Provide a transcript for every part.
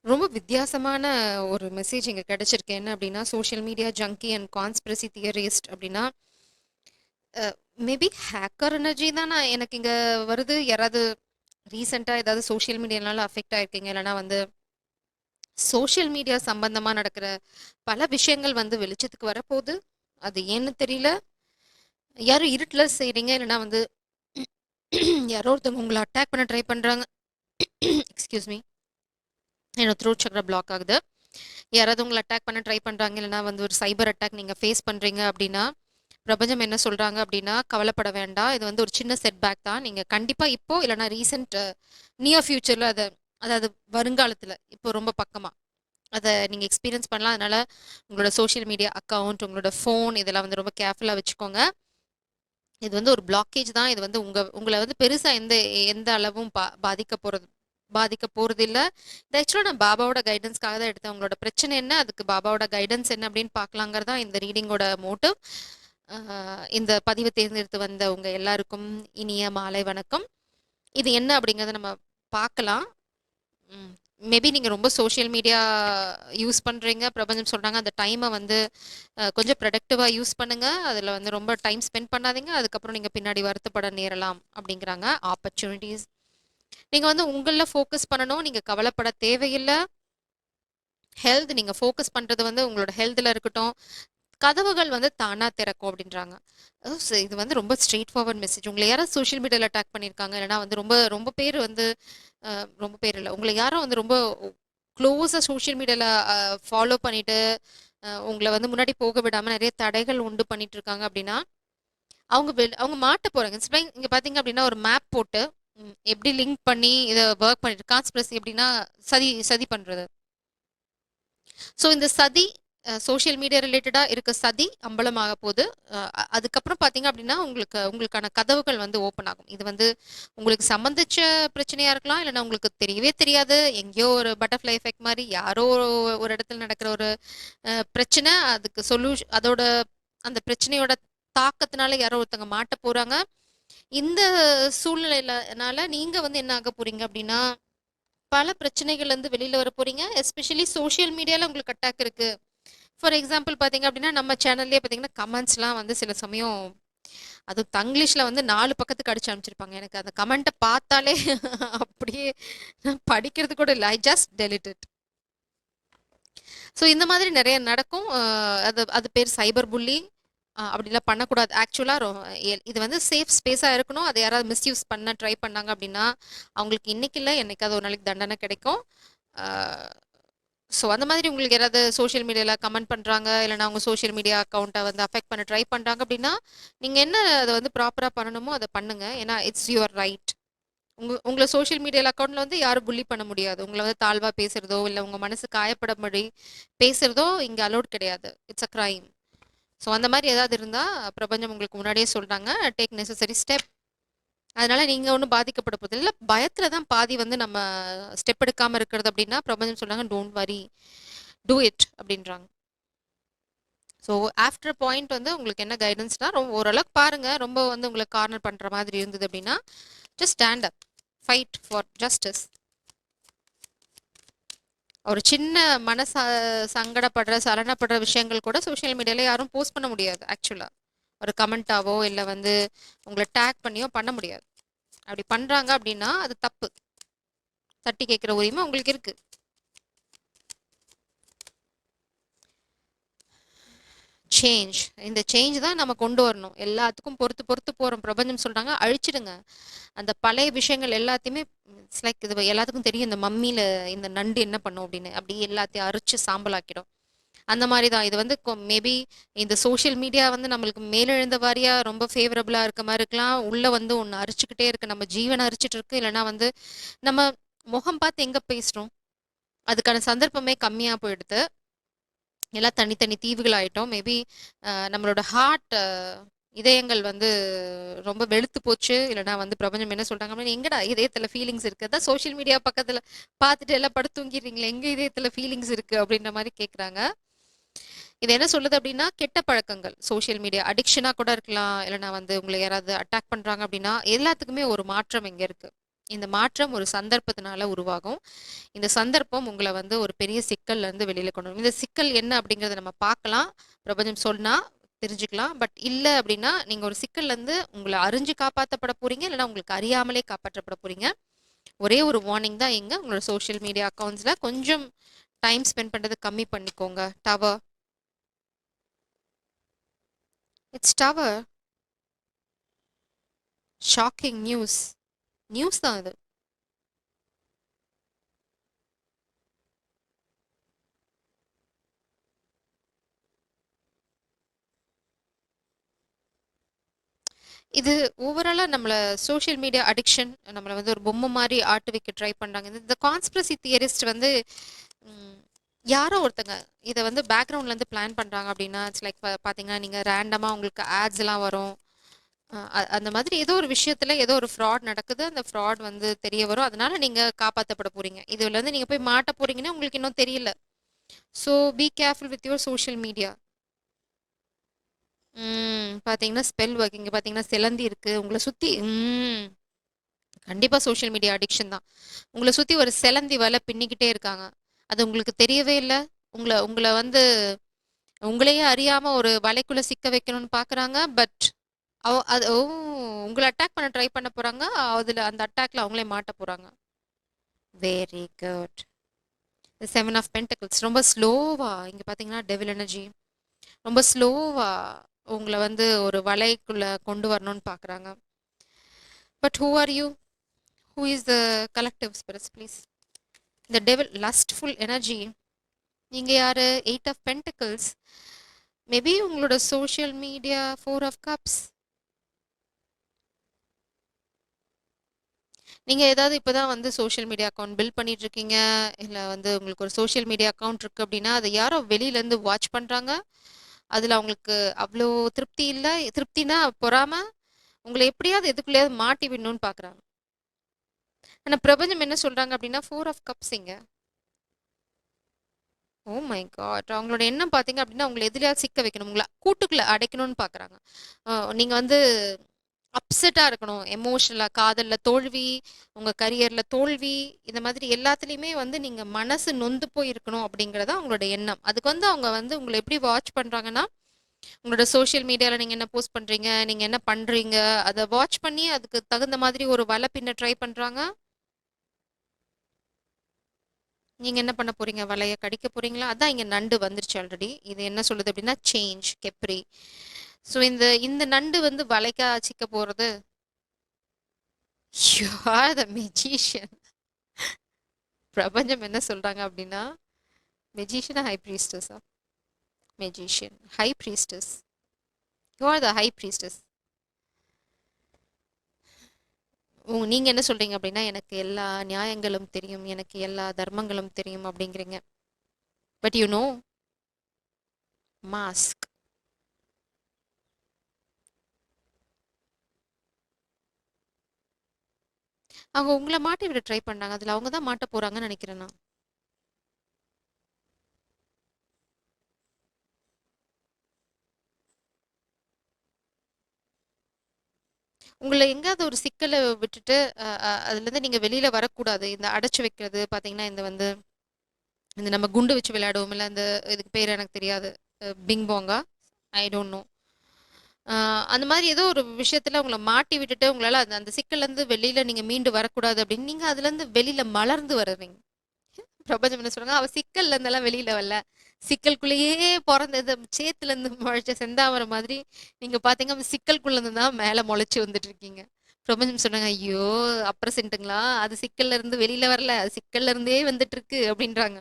ரொம்ப வித்தியாசமான ஒரு மெசேஜ் இங்க கிடைச்சிருக்கு. என்ன அப்படின்னா, social media Zengi and conspiracy theorist அப்படின்னா, மேபி ஹேக்கர் எனர்ஜி தான் எனக்கு இங்க வருது. யாராவது ரீசெண்டா ஏதாவது சோஷியல் மீடியானால அஃபெக்ட் ஆயிருக்கீங்க? இல்லைன்னா வந்து சோஷியல் மீடியா சம்பந்தமா நடக்கிற பல விஷயங்கள் வந்து வெளிச்சத்துக்கு வரப்போகுது. அது ஏன்னு தெரியல. யாரும் இருட்டுல செய்றீங்க, இல்லைன்னா வந்து யாரோ ஒருத்தவங்க உங்களை அட்டாக் பண்ண ட்ரை பண்றாங்க. எக்ஸ்கியூஸ் மீ, என்னோட த்ரோட் சக்கர பிளாக் ஆகுது. யாராவது உங்களை அட்டாக் பண்ண ட்ரை பண்றாங்க, இல்லைன்னா வந்து ஒரு சைபர் அட்டாக் நீங்க ஃபேஸ் பண்றீங்க அப்படின்னா, பிரபஞ்சம் என்ன சொல்றாங்க அப்படின்னா, கவலைப்பட வேண்டாம். இது வந்து ஒரு சின்ன செட்பேக் தான். நீங்க கண்டிப்பா இப்போ இல்லைன்னா ரீசெண்ட் நியர் ஃபியூச்சர்ல அதாவது வருங்காலத்துல இப்போ ரொம்ப பக்கமா அதை நீங்க எக்ஸ்பீரியன்ஸ் பண்ணலாம். அதனால உங்களோட சோஷியல் மீடியா அக்கவுண்ட், உங்களோட ஃபோன் இதெல்லாம் வந்து ரொம்ப கேர்ஃபுல்லா வச்சுக்கோங்க. இது வந்து ஒரு பிளாக்கேஜ் தான். இது வந்து உங்களை வந்து பெருசா எந்த எந்த அளவும் பாதிக்க போறது இல்ல. இது ஆக்சுவலா நான் பாபாவோட கைடன்ஸ்க்காக தான் எடுத்தேன். உங்களோட பிரச்சனை என்ன, அதுக்கு பாபாவோட கைடன்ஸ் என்ன அப்படின்னு பார்க்கலாங்கிறதா இந்த ரீடிங்கோட மோட்டிவ். இந்த பதிவை தேர்ந்தெடுத்து வந்த உங்க எல்லாருக்கும் இனிய மாலை வணக்கம். இது என்ன அப்படிங்கறத நம்ம பார்க்கலாம். மேபி நீங்க ரொம்ப சோஷியல் மீடியா யூஸ் பண்றீங்க, பிரபஞ்சம் சொல்றாங்க அந்த டைமை வந்து கொஞ்சம் ப்ரொடக்டிவா யூஸ் பண்ணுங்க. அதுல வந்து ரொம்ப டைம் ஸ்பெண்ட் பண்ணாதீங்க. அதுக்கப்புறம் நீங்க பின்னாடி வருத்தப்பட நேரலாம் அப்படிங்கிறாங்க. ஆப்பர்ச்சுனிட்டிஸ், நீங்க வந்து உங்கள ஃபோக்கஸ் பண்ணணும். நீங்க கவலைப்பட தேவையில்லை. ஹெல்த், நீங்க ஃபோக்கஸ் பண்றது வந்து உங்களோட ஹெல்த்ல இருக்கட்டும். கதவுகள் வந்து தானா திறக்கும் அப்படின்றாங்க. இது வந்து ரொம்ப ஸ்ட்ரெயிட் ஃபார்வர்ட் மெசேஜ். உங்களை யாராவது சோஷியல் மீடியால அட்டாக் பண்ணியிருக்காங்க, இல்லைன்னா வந்து ரொம்ப ரொம்ப பேர் வந்து ரொம்ப பேர் இல்லை, உங்களை யாரும் வந்து ரொம்ப க்ளோஸாக சோஷியல் மீடியால ஃபாலோ பண்ணிட்டு உங்களை வந்து முன்னாடி போக விடாம நிறைய தடைகள் உண்டு பண்ணிட்டு இருக்காங்க அப்படின்னா, அவங்க மாட்ட போறாங்க. இங்க பாத்தீங்க அப்படின்னா ஒரு மேப் போட்டு எப்படி லிங்க் பண்ணி இதை ஒர்க் பண்ணிட்டு கான்ஸ்பிரசி எப்படின்னா சதி சதி பண்றது. ஸோ இந்த சதி சோஷியல் மீடியா ரிலேட்டடா இருக்க சதி அம்பலமாக போகுது. அதுக்கப்புறம் பார்த்தீங்க அப்படின்னா உங்களுக்கான கதவுகள் வந்து ஓப்பன் ஆகும். இது வந்து உங்களுக்கு சம்மந்திச்ச பிரச்சனையா இருக்கலாம், இல்லைன்னா உங்களுக்கு தெரியவே தெரியாது, எங்கேயோ ஒரு பட்டர்ஃப்ளை எஃபெக்ட் மாதிரி யாரோ ஒரு இடத்துல நடக்கிற ஒரு பிரச்சனை, அதுக்கு சொல்யூஷன், அதோட அந்த பிரச்சனையோட தாக்கத்தினால யாரோ ஒருத்தங்க மாட்ட போறாங்க. இந்த சூழ்நிலையிலனால நீங்க வந்து என்ன ஆக போறீங்க அப்படின்னா, பல பிரச்சனைகள்ல இருந்து வெளியில வர போறீங்க. எஸ்பெஷலி சோஷியல் மீடியால உங்களுக்கு அட்டாக் இருக்கு. ஃபார் எக்ஸாம்பிள் பாத்தீங்க அப்படின்னா, நம்ம சேனல்லே பாத்தீங்கன்னா கமெண்ட்ஸ்லாம் வந்து சில சமயம் அதுவும் தங்கிலீஷ்ல வந்து 4 பக்கத்துக்கு அடிச்சு அனுப்பிச்சிருப்பாங்க. எனக்கு அந்த கமெண்ட்டை பார்த்தாலே அப்படியே படிக்கிறது கூட இல்லை. I just delete it. So இந்த மாதிரி நிறைய நடக்கும். அது அது பேர் சைபர் புல்லி. அப்படிலாம் பண்ணக்கூடாது. ஆக்சுவலா இது வந்து சேஃப் ஸ்பேஸா இருக்கணும். அதை யாராவது மிஸ்யூஸ் பண்ண ட்ரை பண்ணாங்க அப்படின்னா, அவங்களுக்கு இன்னைக்கு இல்லை என்னைக்காவது ஒரு நாளைக்கு தண்டனை கிடைக்கும். ஸோ அந்த மாதிரி உங்களுக்கு யாராவது சோஷியல் மீடியால கமெண்ட் பண்றாங்க, இல்லைன்னா அவங்க சோஷியல் மீடியா அக்கௌண்ட்டை வந்து அஃபெக்ட் பண்ண ட்ரை பண்றாங்க அப்படின்னா, நீங்க என்ன அதை வந்து ப்ராப்பரா பண்ணணுமோ அதை பண்ணுங்க. ஏன்னா இட்ஸ் யுவர் ரைட். உங்களை சோஷியல் மீடியா அக்கௌண்ட்ல வந்து யாரும் புள்ளி பண்ண முடியாது. உங்களை வந்து தாழ்வா பேசுறதோ, இல்லை உங்க மனசு காயப்படும்படி பேசுறதோ இங்க அலோட் கிடையாது. It's a crime. ஸோ அந்த மாதிரி ஏதாவது இருந்தா பிரபஞ்சம் உங்களுக்கு முன்னாடியே சொல்றாங்க, டேக் நெசசரி ஸ்டெப். அதனால நீங்க ஒன்றும் பாதிக்கப்பட போறது இல்லை. பயத்துல தான் பாதி வந்து நம்ம ஸ்டெப் எடுக்காம இருக்கிறது அப்படின்னா, பிரபஞ்சம் சொல்றாங்க டோன்ட் வரி, டூ இட் அப்படின்றாங்க. ஸோ ஆஃப்டர் பாயிண்ட் வந்து உங்களுக்கு என்ன கைடன்ஸ்னா, ரொம்ப ஓரளவுக்கு பாருங்க. ரொம்ப வந்து உங்களை கார்னர் பண்ற மாதிரி இருந்தது அப்படின்னா, just stand up, fight for justice. ஒரு சின்ன சங்கடப்படுற சலனப்படுற விஷயங்கள் கூட சோஷியல் மீடியால யாரும் போஸ்ட் பண்ண முடியாது. ஆக்சுவலா ஒரு கமெண்டாவோ இல்லை வந்து உங்களை டேக் பண்ணியோ பண்ண முடியாது. அப்படி பண்றாங்க அப்படின்னா அது தப்பு. தட்டி கேட்கிற உரிமை உங்களுக்கு இருக்கு. சேஞ்ச், இந்த சேஞ்ச் தான் நம்ம கொண்டு வரணும். எல்லாத்துக்கும் பொறுத்து பொறுத்து போறோம். பிரபஞ்சம் சொல்றாங்க அழிச்சிடுங்க அந்த பழைய விஷயங்கள் எல்லாத்தையுமே. இட்ஸ் லைக் இது எல்லாத்துக்கும் தெரியும், இந்த மம்மியில இந்த நண்டு என்ன பண்ணும் அப்படின்னு, அப்படி எல்லாத்தையும் அரிச்சு சாம்பலாக்கிடும். அந்த மாதிரி தான் இது வந்து மேபி இந்த சோஷியல் மீடியா வந்து நம்மளுக்கு மேலெழுந்த வாரியா ரொம்ப ஃபேவரபிளா இருக்க மாதிரி இருக்கலாம். உள்ள வந்து ஒன்று அரிச்சுக்கிட்டே இருக்கு, நம்ம ஜீவனை அரிச்சிட்டு இருக்கு. இல்லைன்னா வந்து நம்ம முகம் பார்த்து எங்க பேசுறோம், அதுக்கான சந்தர்ப்பமே கம்மியா போயிடுது. எல்லாம் தனித்தனி தீவுகள் ஆயிட்டோம். மேபி நம்மளோட ஹார்ட், இதயங்கள் வந்து ரொம்ப வெளுத்து போச்சு. இல்லைன்னா வந்து பிரபஞ்சம் என்ன சொல்றாங்க அப்படின்னா, எங்கடா இதயத்துல ஃபீலிங்ஸ் இருக்கு, அதான் சோஷியல் மீடியா பக்கத்துல பார்த்துட்டு எல்லாம் படுத்து தூங்கிடுறீங்களே, எங்க இதயத்துல ஃபீலிங்ஸ் இருக்கு அப்படின்ற மாதிரி கேட்குறாங்க. இது என்ன சொல்லுது அப்படின்னா, கெட்ட பழக்கங்கள் சோஷியல் மீடியா அடிக்ஷனா கூட இருக்கலாம். இல்லைன்னா வந்து உங்களை யாராவது அட்டாக் பண்றாங்க அப்படின்னா எல்லாத்துக்குமே ஒரு மாற்றம் இங்க இருக்கு. இந்த மாற்றம் ஒரு சந்தர்ப்பத்தினால உருவாகும். இந்த சந்தர்ப்பம் உங்கள வந்து ஒரு பெரிய சிக்கல்ல இருந்து வெளியில கொண்டு வரும். இந்த சிக்கல் என்ன அப்படிங்கிறத நம்ம பார்க்கலாம். பிரபஞ்சம் சொன்னா தெரிஞ்சுக்கலாம். பட் இல்ல அப்படின்னா, நீங்க ஒரு சிக்கல்ல இருந்து உங்கள அறிஞ்சு காப்பாத்தப்பட போறீங்க. இல்லன்னா உங்களுக்கு அறியாமலே காப்பாற்றப்பட போறீங்க. ஒரே ஒரு வார்னிங் தான் இங்க. உங்களோட சோஷியல் மீடியா அக்கவுண்ட்ஸ்ல கொஞ்சம் டைம் ஸ்பெண்ட் பண்றது கம்மி பண்ணிக்கோங்க. Tower. It's tower. Shocking news. News தான் இது. இது ஓவராலா நம்மள சோஷியல் மீடியா அடிக்ஷன் நம்மள வந்து ஒரு பொம்மை மாரி ஆட்டு வைக்க ட்ரை பண்றாங்க. இந்த கான்ஸ்பிரசி தியரிஸ்ட் வந்து ம், யாரோ ஒருத்தங்க இத வந்து பேக்ரவுண்ட்ல இருந்து பிளான் பண்றாங்க அப்படின்னா, இட்ஸ் லைக் பாத்தீங்கன்னா, நீங்க ரேண்டமா உங்களுக்கு ஆட்ஸ் எல்லாம் வரும். அந்த மாதிரி ஏதோ ஒரு விஷயத்துல ஏதோ ஒரு ஃப்ராட் நடக்குது. அந்த ஃப்ராட் வந்து தெரிய வரும். அதனால நீங்க காப்பாத்தப்பட போறீங்க. இதுல இருந்து நீங்க போய் மாட்ட போறீங்கன்னு உங்களுக்கு இன்னும் தெரியல. So be careful with your social media. பாத்தீங்கன்னா ஸ்பெல் ஒர்க் இங்க பாத்தீங்கன்னா சிலந்தி இருக்கு. உங்கள சுத்தி கண்டிப்பா சோஷியல் மீடியா அடிக்ஷன் தான். உங்கள சுத்தி ஒரு சிலந்தி வலை பின்னிக்கிட்டே இருக்காங்க. அது உங்களுக்கு தெரியவே இல்ல. உங்கள உங்கள வந்து உங்களையே அறியாம ஒரு வலைக்குள்ள சிக்க வைக்கணும்னு பாக்குறாங்க. பட் அது உங்கள அட்டாக் பண்ண ட்ரை பண்ண போறாங்க. அதுல அந்த அட்டாக்ல அவங்களே மாட்ட போறாங்க. Very good. Seven of pentacles ரொம்ப ஸ்லோவா இங்க பாத்தீங்கன்னா டெவில் எனர்ஜி ரொம்ப ஸ்லோவா உங்கள வந்து ஒரு வலைக்குள்ள கொண்டு வரணும்னு பாக்குறாங்க. But who are you? Who is the collective spirits please? இந்த டெவில் லஸ்ட்ஃபுல் எனர்ஜி. நீங்க யாரு? Eight of pentacles. மேபி உங்களோட social media four of cups. நீங்க ஏதாவது இப்பதான் வந்து சோஷியல் மீடியா அக்கவுண்ட் பில்ட் பண்ணிட்டு இருக்கீங்க. இல்ல வந்து உங்களுக்கு ஒரு சோஷியல் மீடியா அக்கவுண்ட் இருக்கு அப்படின்னா, அதை யாரோ வெளியில இருந்து வாட்ச் பண்றாங்க. அதுல அவங்களுக்கு அவ்வளோ திருப்தி இல்ல. திருப்தினா பொறாம. உங்களை எப்படியாவது எதுக்குள்ளேயாவது மாட்டி விடணும்னு பாக்குறாங்க. ஆனா பிரபஞ்சம் என்ன சொல்றாங்க அப்படின்னா, ஃபோர் ஆஃப் கப்ஸ் இங்க. Oh my God! அவங்களோட எண்ணம் பார்த்தீங்க அப்படின்னா, உங்கள எதுலயாவது சிக்க வைக்கணும். உங்கள கூட்டுக்குள்ள அடைக்கணும்னு பார்க்குறாங்க. நீங்க வந்து அப்செட்டா இருக்கணும். எமோஷனலா காதல்ல தோல்வி, உங்க கரியர்ல தோல்வி, இந்த மாதிரி எல்லாத்துலயுமே வந்து நீங்க மனசு நொந்து போய் இருக்கணும் அப்படிங்கிறது அவங்களோட எண்ணம். அதுக்கு வந்து அவங்க வந்து உங்கள எப்படி வாட்ச் பண்றாங்கன்னா, உங்களோட சோஷியல் மீடியால நீங்க என்ன போஸ்ட் பண்றீங்க, நீங்க என்ன பண்றீங்க, அத வாட்ச் பண்ணி அதுக்கு தகுந்த மாதிரி ஒரு வலை பின்ன ட்ரை பண்றாங்க. நீங்க என்ன பண்ண போறீங்க? வலைய கடிக்க போறீங்களா? அதான் இங்க நண்டு வந்துருச்சு ஆல்ரெடி. இது என்ன சொல்லுது அப்படின்னா, சேஞ்ச், கெப்ரி. ஸோ இந்த இந்த நண்டு வந்து வலைக்கா சிக்க போறது? You are the magician. பிரபஞ்சம் என்ன சொல்றாங்க அப்படின்னா, மெஜிஷியனா ஹை ப்ரீஸ்டஸா? Magician, high priestess. You are the high priestess. நீங்க என்ன சொல்றீங்க அப்படின்னா, எனக்கு எல்லா நியாயங்களும் தெரியும், எனக்கு எல்லா தர்மங்களும் தெரியும் அப்படிங்கிறீங்க. But you know mask. அவங்க உங்கள மாட்டி விட ட்ரை பண்ணாங்க. அதுல அவங்க தான் மாட்ட போறாங்கன்னு நினைக்கிறேன் நான். உங்கள எங்கேயாவது ஒரு சிக்கல விட்டுட்டு, அ அ அதுலருந்து நீங்க வெளில வரக்கூடாது. இந்த அடைச்சு வைக்கிறது பார்த்தீங்கன்னா, இந்த வந்து இந்த நம்ம குண்டு வச்சு விளையாடுவோம்ல, அந்த இதுக்கு பேரு எனக்கு தெரியாது. Ping Bangka? I don't know. அ அந்த மாரி ஏதோ ஒரு விஷயத்துல உங்கள மாட்டி விட்டுட்டு, உங்களால அந்த அந்த சிக்கல்லருந்து வெளில நீங்க மீண்டு வரக்கூடாது அப்படின்னு, நீங்க அதுலருந்து வெளில மலர்ந்து வர்றீங்க. பிரபஞ்சம் என்ன சொல்றாங்க, அவ சிக்கல்ல இருந்தெல்லாம் வெளில வரல. சிக்கலுக்குள்ளேயே பொறந்தது சேத்துல இருந்து முளைச்ச செந்தாமரை மாதிரி, நீங்க பார்த்தீங்க அந்த சிக்கலுக்குள்ள இருந்து தான் மேல முளைச்சு வந்துட்டு இருக்கீங்க. பிரபஞ்சம் சொன்னாங்க, ஐயோ! அப்ரசென்ட்டுங்களா? அது சிக்கல்ல இருந்து வெளில வரல. அது சிக்கல்ல இருந்தே வந்துட்டு இருக்கு அப்படின்றாங்க.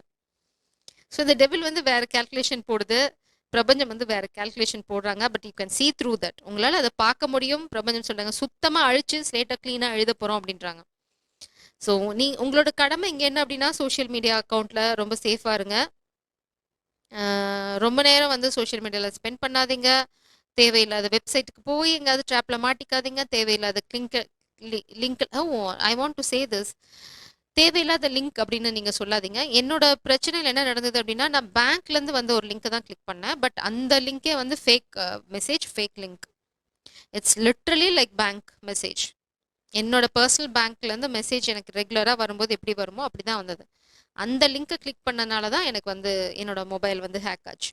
ஸோ இந்த டெவில் வந்து வேற கால்குலேஷன் போடுது. பிரபஞ்சம் வந்து வேற கால்குலேஷன் போடுறாங்க. But you can see through that. உங்களால அத பார்க்க முடியும். பிரபஞ்சம் சொல்றாங்க, சுத்தமா அழிச்சு ஸ்லேட்ட கிளீனா எழுத போறோம் அப்படின்றாங்க. ஸோ உங்களோட கடமை இங்க என்ன அப்படின்னா, சோஷியல் மீடியா அக்கவுண்ட்ல ரொம்ப சேஃபா இருங்க. அ ரொம்ப நேரம் வந்து சோஷியல் மீடியால ஸ்பெண்ட் பண்ணாதீங்க. தேவையில்லாத வெப்சைட்டுக்கு போய் எங்கேயாவது ட்ராப்ல மாட்டிக்காதீங்க. தேவையில்லாத link I want to say this. தேவையில்லாத லிங்க் அப்படின்னு நீங்க சொல்லாதீங்க. என்னோட பிரச்சனையில என்ன நடந்தது அப்படின்னா, நான் பேங்க்லேருந்து வந்த ஒரு லிங்க்க தான் கிளிக் பண்ணேன். பட் அந்த லிங்கே வந்து fake message, fake link. It's literally like bank message. என்னோட பர்சனல் பேங்க்லேருந்து மெசேஜ் எனக்கு ரெகுலராக வரும்போது எப்படி வருமோ அப்படி தான் வந்தது. அந்த லிங்க்கை கிளிக் பண்ணனால தான் எனக்கு வந்து என்னோட மொபைல் வந்து ஹேக் ஆச்சு.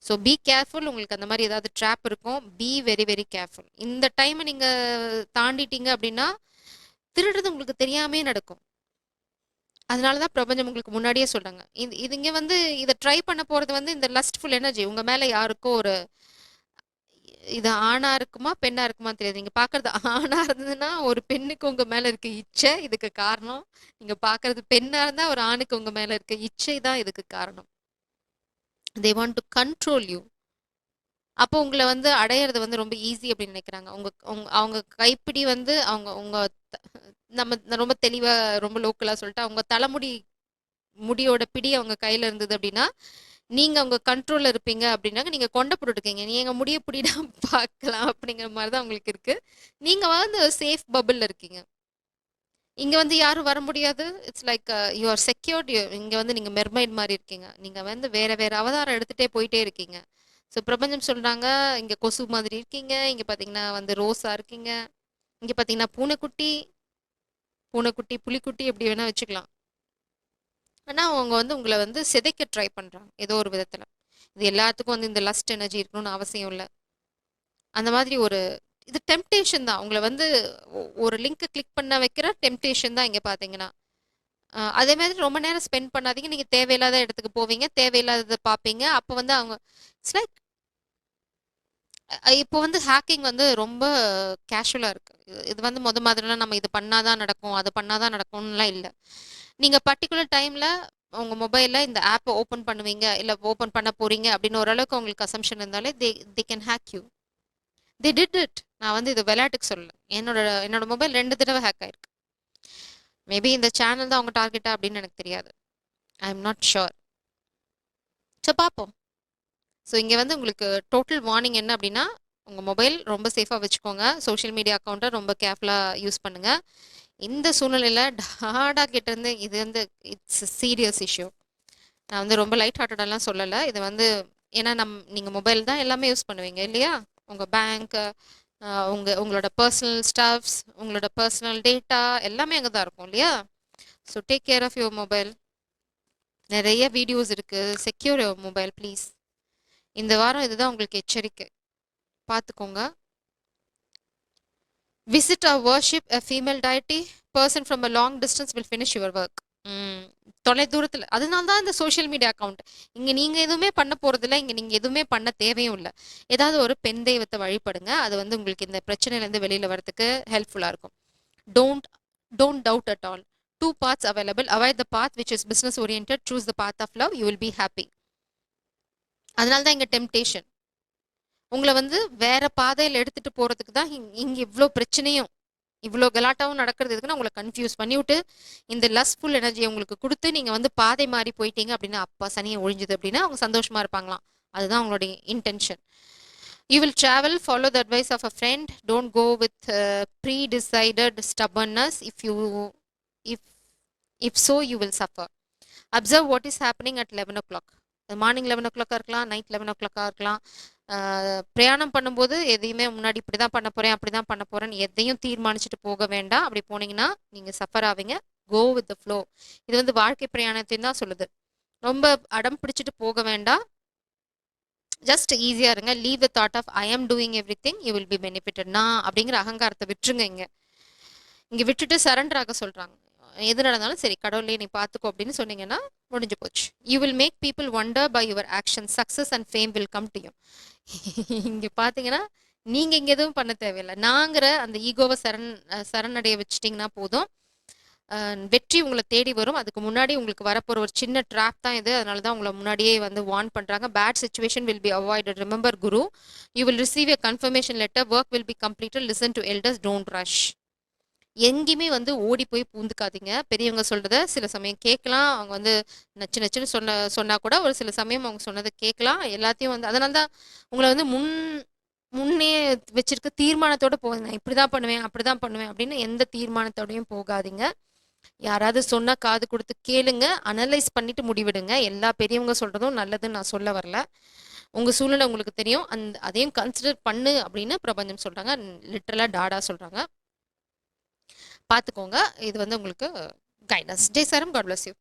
So be careful. உங்களுக்கு அந்த மாதிரி ஏதாவது ட்ராப் இருக்கும், பி வெரி வெரி கேர்ஃபுல். இந்த டைமை நீங்கள் தாண்டிட்டீங்க அப்படின்னா திருடுறது உங்களுக்கு தெரியாமே நடக்கும். அதனால தான் பிரபஞ்சம் உங்களுக்கு முன்னாடியே சொல்றாங்க. இது இங்க வந்து இத ட்ரை பண்ண போறது வந்து இந்த லஸ்ட்ஃபுல் எனர்ஜி உங்க மேல யாருக்கோ ஒரு இது ஆணா இருக்குமா, பெண்ணா இருக்குமான்னு தெரியாது. நீங்க பார்க்கறது ஆணா இருந்ததுன்னா, ஒரு பெண்ணுக்கு உங்க மேல இருக்க இச்சை இதுக்கு காரணம். நீங்க பார்க்கறது பெண்ணா இருந்தா, ஒரு ஆணுக்கு உங்க மேல இருக்க இச்சை தான் இதுக்கு காரணம். They want to control you. அப்போ உங்கள வந்து அடையறது வந்து ரொம்ப ஈஸி அப்படின்னு நினைக்கிறாங்க. உங்க உங்க அவங்க கைப்பிடி வந்து அவங்க உங்க த நம்ம ரொம்ப தெளிவா ரொம்ப லோக்கலா சொல்லிட்டா, அவங்க முடியோட பிடி அவங்க கையில இருந்தது அப்படின்னா, நீங்க அவங்க கண்ட்ரோல்ல இருப்பீங்க அப்படின்னாக்க, நீங்க கொண்ட போட்டுருக்கீங்க. நீங்க முடிய பிடிடா பார்க்கலாம் அப்படிங்கிற மாரி தான் உங்களுக்கு இருக்கு. நீங்க வந்து சேஃப் பபிள்ல இருக்கீங்க. இங்க வந்து யாரும் வர முடியாது. It's like you are secured. இங்க வந்து நீங்க மெர்மைட் மாரி இருக்கீங்க. நீங்க வந்து வேற வேற அவதாரம் எடுத்துட்டே போயிட்டே இருக்கீங்க. ஸோ பிரபஞ்சம் சொல்றாங்க, இங்க கொசு மாதிரி இருக்கீங்க. இங்க பார்த்தீங்கன்னா வந்து ரோஸா இருக்கீங்க. இங்க பார்த்தீங்கன்னா பூனைக்குட்டி, புலிக்குட்டி எப்படி வேணா வச்சுக்கலாம். ஆனா அவங்க வந்து உங்கள வந்து சிதைக்க ட்ரை பண்றாங்க. ஏதோ ஒரு விதத்துல. இது எல்லாத்துக்கும் வந்து இந்த லஸ்ட் எனர்ஜி இருக்கணும்னு அவசியம் இல்ல. அந்த மாதிரி ஒரு இது டெம்ப்டேஷன் தான். உங்கள வந்து ஒரு லிங்க் கிளிக் பண்ண வைக்கிற டெம்ப்டேஷன் தான் இங்க பார்த்தீங்கன்னா. அதே மாதிரி ரொம்ப நேரம் ஸ்பெண்ட் பண்ணாதீங்க. நீங்க தேவையில்லாத இடத்துக்கு போவீங்க. தேவையில்லாதத பார்ப்பீங்க. அப்ப வந்து அவங்க இட்ஸ் லைக் இப்போ வந்து ஹேக்கிங் வந்து ரொம்ப கேஷுவலா இருக்கு. இது வந்து மாதிரிலாம் நம்ம இது பண்ணாதான் நடக்கும், அது பண்ணாதான் நடக்கும்லாம் இல்ல. நீங்க பர்ட்டிகுலர் டைம்ல உங்க மொபைல்ல இந்த ஆப்ப ஓப்பன் பண்ணுவீங்க, இல்ல ஓப்பன் பண்ண போறீங்க அப்படின்னு ஓரளவுக்கு உங்களுக்கு அசம்ப்ஷன் இருந்தாலே they can hack you. They did it. நான் வந்து இது விளையாட்டுக்கு சொல்லல. என்னோட என்னோட மொபைல் 2 தடவ ஹேக் ஆயிருக்கு. மேபி இந்த சேனல் தான் அவங்க டார்கெட்டா அப்படின்னு எனக்கு தெரியாது. ஐ அம் நாட் ஷூர். ஸோ பார்ப்போம். ஸோ இங்க வந்து உங்களுக்கு டோட்டல் வார்னிங் என்ன அப்படின்னா, உங்க மொபைல் ரொம்ப சேஃபா வச்சுக்கோங்க. சோஷியல் மீடியா அக்கவுண்ட்ட ரொம்ப கேர்ஃபுல்லா யூஸ் பண்ணுங்க. இந்த சூழ்நிலையில டாடா கிட்ட இருந்து இது வந்து இட்ஸ் சீரியஸ் இஷ்யூ. நான் வந்து ரொம்ப லைட் ஹார்ட்டடாலாம் சொல்லல. இது வந்து ஏன்னா நீங்க மொபைல் தான் எல்லாமே யூஸ் பண்ணுவீங்க இல்லையா? உங்க பேங்க், உங்களோட பர்சனல் ஸ்டஃப்ஸ், உங்களோட பர்சனல் டேட்டா எல்லாமே அங்க தான் இருக்கும் இல்லையா? So take care of your mobile. நெறைய வீடியோஸ் இருக்கு. Secure your mobile please. இந்த வாரம் இதுதான் உங்களுக்கு எச்சரிக்கை. பார்த்துக்கோங்க. Visit or worship a female deity. Person from a long distance will finish your work. ம். தொலை தூரத்துல அதனால தான் இந்த சோஷியல் மீடியா அக்கவுண்ட். இங்க நீங்க எதுவுமே பண்ண போறதில்ல. இங்க நீங்க எதுவுமே பண்ண தேவையும் இல்ல. ஏதாவது ஒரு பெண் தெய்வத்தை வழிபடுங்க. அது வந்து உங்களுக்கு இந்த பிரச்சனையிலேருந்து வெளியில வரதுக்கு ஹெல்ப்ஃபுல்லா இருக்கும். Don't don't doubt at all. Two paths available. Avoid the path which is business oriented. Choose the path of love. You will be happy. அதனால தான் இங்க டெம்ப்டேஷன். உங்கள வந்து வேற பாதையில எடுத்துட்டு போறதுக்கு தான் இங்க இவ்ளோ பிரச்சனையும், இவ்ளோ கலாட்டாவும் நடக்கிறது எதுக்குன்னா, உங்கள கன்ஃப்யூஸ் பண்ணிவுட்டு, இந்த லஸ்ட்ஃபுல் எனர்ஜிய உங்களுக்கு குடுத்து, நீங்க வந்து பாதை மாறி போயிட்டீங்க அப்டின்னா, அப்பா சனிய ஒழிஞ்சுது அப்டின்னா, அவங்க சந்தோஷமா இருப்பாங்களாம். அதுதான் அவங்களுடைய intention. You will travel, follow the advice of a friend. Don't go with pre-decided stubbornness. If if so you will suffer. Observe what is happening at 11 o'clock. Morning 11 o'clock இருக்கலாம், நைட் 11 o'clock இருக்கலாம். பிரயாணம் பண்ணும்போது எதையுமே முன்னாடி இப்படி தான் பண்ண போறேன், அப்படி தான் பண்ண போறேன்னு எதையும் தீர்மானிச்சுட்டு போக வேண்டாம். அப்படி போனீங்கன்னா நீங்க சஃபர் ஆவீங்க. Go with the flow. இது வந்து வாழ்க்கை பிரயாணத்தையும் தான் சொல்லுது. ரொம்ப அடம் பிடிச்சிட்டு போக வேண்டாம். ஜஸ்ட் ஈஸியா இருங்க. Leave the thought of I am doing everything you will be benefitted. நான் அப்படிங்கிற அகங்காரத்தை விட்டுருங்க. இங்க விட்டுட்டு சரண்டர் ஆக சொல்றாங்க. எது நடந்தாலும் சரி கடவுளே நீ பார்த்துக்கோ அப்படின்னு சொன்னீங்கன்னா முடிஞ்சு போச்சு. You will make people wonder by your action. Success and fame will come to you. இங்க பாத்தீங்கன்னா நீங்க இங்க எதுவும் பண்ண தேவையில்லை. நாங்கிற அந்த ஈகோவை சரணடைய வச்சுட்டீங்கன்னா போதும். வெற்றி உங்களை தேடி வரும். அதுக்கு முன்னாடி உங்களுக்கு வரப்போற ஒரு சின்ன ட்ராப் தான் இது. அதனால தான் உங்களை முன்னாடியே வந்து வார்ன் பண்றாங்க. Bad situation will be avoided. Remember guru. You will receive a confirmation letter. Work will be completed. Listen to elders. Don't rush. எங்கேயுமே வந்து ஓடி போய் பூந்துக்காதீங்க. பெரியவங்க சொல்றத சில சமயம் கேட்கலாம். அவங்க வந்து நச்சு நச்சுன்னு சொன்னா கூட ஒரு சில சமயம் அவங்க சொன்னதை கேட்கலாம். எல்லாத்தையும் வந்து அதனால தான் உங்களை வந்து முன்னே வச்சிருக்க தீர்மானத்தோட போகுது. நான் இப்படிதான் பண்ணுவேன், அப்படிதான் பண்ணுவேன் அப்படின்னு எந்த தீர்மானத்தோடையும் போகாதீங்க. யாராவது சொன்னா காது கொடுத்து கேளுங்க. அனலைஸ் பண்ணிட்டு முடிவிடுங்க. எல்லா பெரியவங்க சொல்றதும் நல்லதுன்னு நான் சொல்ல வரல. உங்க சூழ்நிலை உங்களுக்கு தெரியும். அதையும் கன்சிடர் பண்ணு அப்படின்னு பிரபஞ்சம் சொல்றாங்க. லிட்டரலா டாடா சொல்றாங்க. பார்த்துக்கோங்க. இது வந்து உங்களுக்கு கைடன்ஸ். ஜெய் சாரம், காட் bless யூ.